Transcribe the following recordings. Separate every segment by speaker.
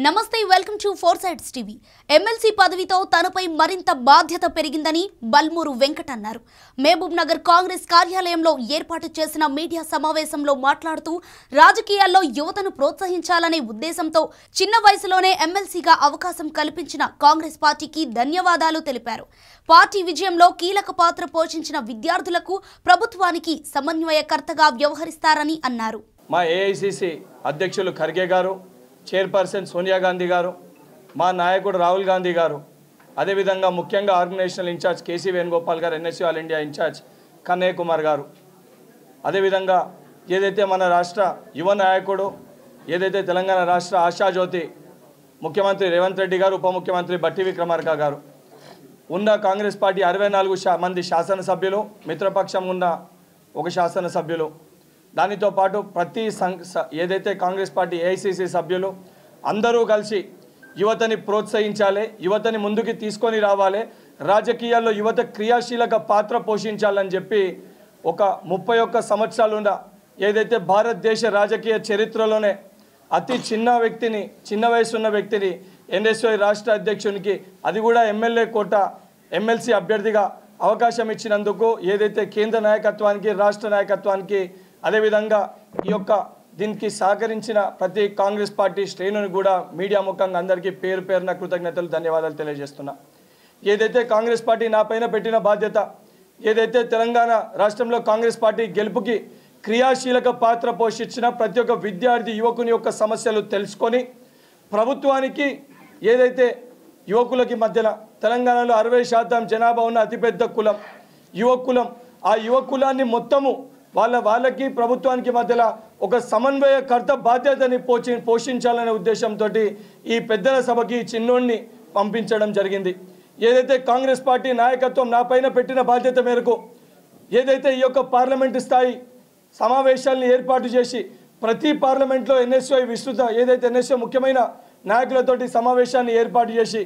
Speaker 1: నమస్తే welcome to four sides TV. MLC పదవితో తనపై మరింత బాధ్యత పెరిగిందని బల్మూరు వెంకట్ అన్నారు. మహబూబ్ నగర్ కాంగ్రెస్ కార్యాలయంలో ఏర్పాటు చేసిన మీడియా సమావేశంలో మాట్లాడుతూ రాజకీయాల్లో యువతను ప్రోత్సహించాలనే ఉద్దేశంతో చిన్న వయసులోనే ఎమ్మెల్సీగా అవకాశం కల్పించిన కాంగ్రెస్ పార్టీకి ధన్యవాదాలు తెలిపారు. పార్టీ విజయంలో కీలక పాత్ర పోషించిన విద్యార్థులకు ప్రభుత్వానికి సమన్వయకర్తగా వ్యవహరిస్తారని అన్నారు.
Speaker 2: మా ఏఐసిసి అధ్యక్షులు ఖర్గే గారు, చైర్పర్సన్ సోనియా గాంధీ గారు, మా నాయకుడు రాహుల్ గాంధీ గారు, అదేవిధంగా ముఖ్యంగా organisational incharge KC Venugopal garu, NSU all India in charge Kanhaiya Kumar garu, అదేవిధంగా ఏదైతే మన రాష్ట్ర యువ నాయకుడు, ఏదైతే తెలంగాణ రాష్ట్ర ఆశాజ్యోతి ముఖ్యమంత్రి రేవంత్ రెడ్డి గారు, ఉప ముఖ్యమంత్రి బట్టి విక్రమార్క గారు, ఉన్న కాంగ్రెస్ పార్టీ 64 మంది శాసనసభ్యులు, మిత్రపక్షం ఉన్న ఒక శాసనసభ్యులు, దానితో పాటు ప్రతి ఏదైతే కాంగ్రెస్ పార్టీ ఏఐసిసి సభ్యులు అందరూ కలిసి యువతని ప్రోత్సహించాలి, యువతని ముందుకు తీసుకొని రావాలి, రాజకీయాల్లో యువత క్రియాశీలక పాత్ర పోషించాలని చెప్పి ఒక 31 సంవత్సరాలున్న ఏదైతే భారతదేశ రాజకీయ చరిత్రలోనే అతి చిన్న వయసున్న వ్యక్తిని ఎన్ఎస్వై రాష్ట్ర అధ్యక్షునికి, అది కూడా ఎమ్మెల్యే కోట ఎమ్మెల్సీ అభ్యర్థిగా అవకాశం ఇచ్చినందుకు ఏదైతే కేంద్ర నాయకత్వానికి, రాష్ట్ర నాయకత్వానికి, అదేవిధంగా ఈ యొక్క దీనికి సహకరించిన ప్రతి కాంగ్రెస్ పార్టీ శ్రేణుని కూడా మీడియా ముఖంగా అందరికీ పేరు పేరున కృతజ్ఞతలు, ధన్యవాదాలు తెలియజేస్తున్నా. ఏదైతే కాంగ్రెస్ పార్టీ నా పైన పెట్టిన బాధ్యత, ఏదైతే తెలంగాణ రాష్ట్రంలో కాంగ్రెస్ పార్టీ గెలుపుకి క్రియాశీలక పాత్ర పోషించిన ప్రతి ఒక్క విద్యార్థి యువకుని యొక్క సమస్యలు తెలుసుకొని ప్రభుత్వానికి, ఏదైతే యువకులకి మధ్యన తెలంగాణలో 60% జనాభా ఉన్న అతిపెద్ద కులం యువ కులం, ఆ యువ కులాన్ని మొత్తము వాళ్ళకి ప్రభుత్వానికి మధ్యలో ఒక సమన్వయకర్త బాధ్యతని పోషించాలనే ఉద్దేశంతో ఈ పెద్దల సభకి చిన్నోడిని పంపించడం జరిగింది. ఏదైతే కాంగ్రెస్ పార్టీ నాయకత్వం నా పైన పెట్టిన బాధ్యత మేరకు ఏదైతే ఈ యొక్క పార్లమెంటు స్థాయి సమావేశాలను ఏర్పాటు చేసి ప్రతి పార్లమెంట్లో ఎన్ఎస్వై ఏదైతే ఎన్ఎస్వై ముఖ్యమైన నాయకులతోటి సమావేశాన్ని ఏర్పాటు చేసి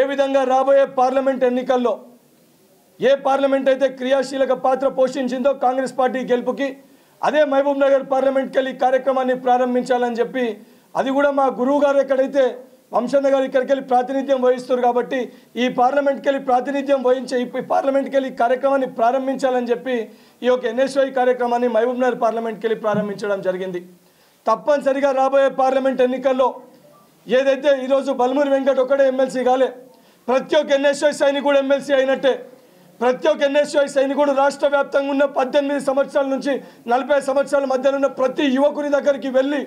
Speaker 2: ఏ విధంగా రాబోయే పార్లమెంట్ ఎన్నికల్లో ఏ పార్లమెంట్ అయితే క్రియాశీలక పాత్ర పోషించిందో కాంగ్రెస్ పార్టీ గెలుపుకి, అదే మహబూబ్ నగర్ పార్లమెంట్కి వెళ్ళి కార్యక్రమాన్ని ప్రారంభించాలని చెప్పి, అది కూడా మా గురువు గారు ఎక్కడైతే వంశన్న గారు ఇక్కడికి వెళ్ళి ప్రాతినిధ్యం వహిస్తారు కాబట్టి ఈ పార్లమెంట్కి వెళ్ళి ప్రాతినిధ్యం వహించే ఈ పార్లమెంట్కి వెళ్ళి కార్యక్రమాన్ని ప్రారంభించాలని చెప్పి ఈ యొక్క ఎన్ఎస్వై కార్యక్రమాన్ని మహబూబ్ నగర్ పార్లమెంట్కి వెళ్ళి ప్రారంభించడం జరిగింది. తప్పనిసరిగా రాబోయే పార్లమెంట్ ఎన్నికల్లో ఏదైతే ఈరోజు బల్మూరు వెంకట్ ఒక్కడే ఎమ్మెల్సీ కాలే, ప్రతి ఒక్క ఎన్ఎస్వై సైనికుడు ఎమ్మెల్సీ అయినట్టే, ప్రతి ఒక్క ఎన్ఎస్వై సైనికుడు రాష్ట్ర వ్యాప్తంగా ఉన్న 18 సంవత్సరాల నుంచి 40 సంవత్సరాల మధ్యన ఉన్న ప్రతి యువకుని దగ్గరికి వెళ్ళి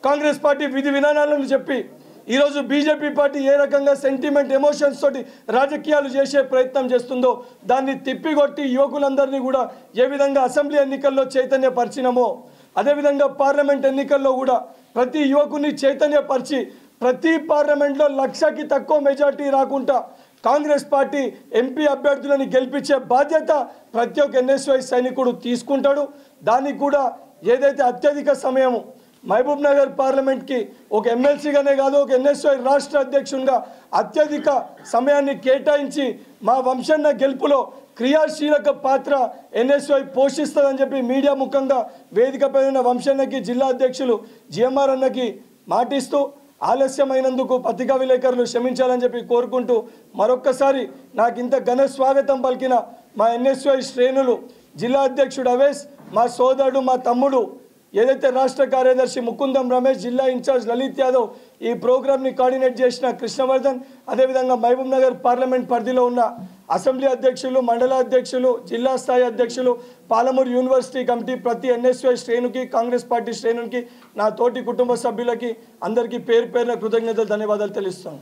Speaker 2: కాంగ్రెస్ పార్టీ విధి విధానాలను చెప్పి, ఈరోజు బీజేపీ పార్టీ ఏ రకంగా సెంటిమెంట్ ఎమోషన్స్ తోటి రాజకీయాలు చేసే ప్రయత్నం చేస్తుందో దాన్ని తిప్పికొట్టి యువకులందరినీ కూడా ఏ విధంగా అసెంబ్లీ ఎన్నికల్లో చైతన్యపరిచినామో, అదేవిధంగా పార్లమెంట్ ఎన్నికల్లో కూడా ప్రతి యువకుని చైతన్యపరిచి ప్రతి పార్లమెంట్లో 1,00,000కి తక్కువ మెజార్టీ రాకుండా కాంగ్రెస్ పార్టీ ఎంపీ అభ్యర్థులను గెలిపించే బాధ్యత ప్రతి ఒక్క ఎన్ఎస్వై సైనికుడు తీసుకుంటాడు. దానికి కూడా ఏదైతే అత్యధిక సమయం మహబూబ్ నగర్ పార్లమెంట్కి ఒక ఎమ్మెల్సీగానే కాదు, ఒక ఎన్ఎస్వై రాష్ట్ర అధ్యక్షునిగా అత్యధిక సమయాన్ని కేటాయించి మా వంశన్న గెలుపులో క్రియాశీలక పాత్ర ఎన్ఎస్వై పోషిస్తుందని చెప్పి మీడియా ముఖంగా వేదికపై ఉన్న వంశన్నకి, జిల్లా అధ్యక్షులు జిఎంఆర్ అన్నకి మాటిస్తూ ఆలస్యమైనందుకు పత్రికా విలేకరులు క్షమించాలని చెప్పి కోరుకుంటూ మరొక్కసారి నాకు ఇంత ఘన స్వాగతం పలికిన మా ఎన్ఎస్వై శ్రేణులు, జిల్లా అధ్యక్షుడు అవేస్, మా సోదరుడు, మా తమ్ముడు, ఏదైతే రాష్ట్ర కార్యదర్శి ముకుందం రమేష్, జిల్లా ఇన్ఛార్జ్ లలిత్ యాదవ్, ఈ ప్రోగ్రామ్ని కోఆర్డినేట్ చేసిన కృష్ణవర్ధన్, అదేవిధంగా మహబూబ్ నగర్ పార్లమెంట్ పరిధిలో ఉన్న అసెంబ్లీ అధ్యక్షులు, మండల అధ్యక్షులు, జిల్లా స్థాయి అధ్యక్షులు, పాలమూరు యూనివర్సిటీ కమిటీ, ప్రతి ఎన్ఎస్వై శ్రేణుకి, కాంగ్రెస్ పార్టీ శ్రేణుకి, నా తోటి కుటుంబ సభ్యులకి అందరికీ పేరు పేరున కృతజ్ఞతలు, ధన్యవాదాలు తెలుస్తాను.